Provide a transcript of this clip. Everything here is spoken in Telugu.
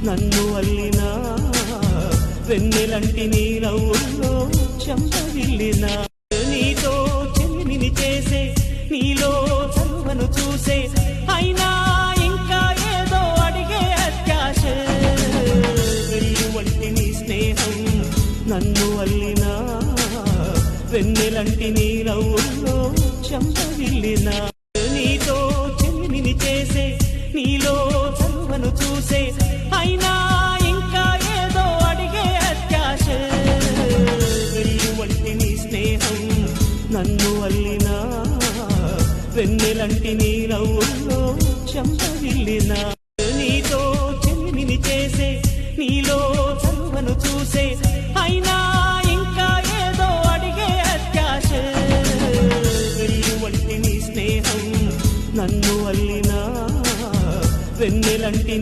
నన్ను అల్లినా వెన్నెలంటి నీ నవ్వుల్లో చెంపగిల్లినా నీతో చెలిమిని చేసే నీలో చలువను చూసే అయినా ఇంకా ఏదో అడిగే అత్యాశ వెల్లు వంటి నీ స్నేహం నన్ను అల్లినా వెన్నెలంటి నీ నవ్వుల్లో చెంపగిల్లినా నీతో చెలిమిని చేసే నీలో చలువను చూసే అయినా ఇంకా ఏదో అడిగే అత్యాశ వెల్లు వంటి నీ స్నేహం నన్ను అల్లినా వెన్నెలంటి నీ నవ్వుల్లో చెంపగిల్లినా నీతో చెలిమిని చేసే నీలో చలువను చూసే అయినా ఇంకా ఏదో అడిగే అత్యాశ వెల్లు వంటి నీ స్నేహం నన్ను అల్లినా వెన్నెలంటి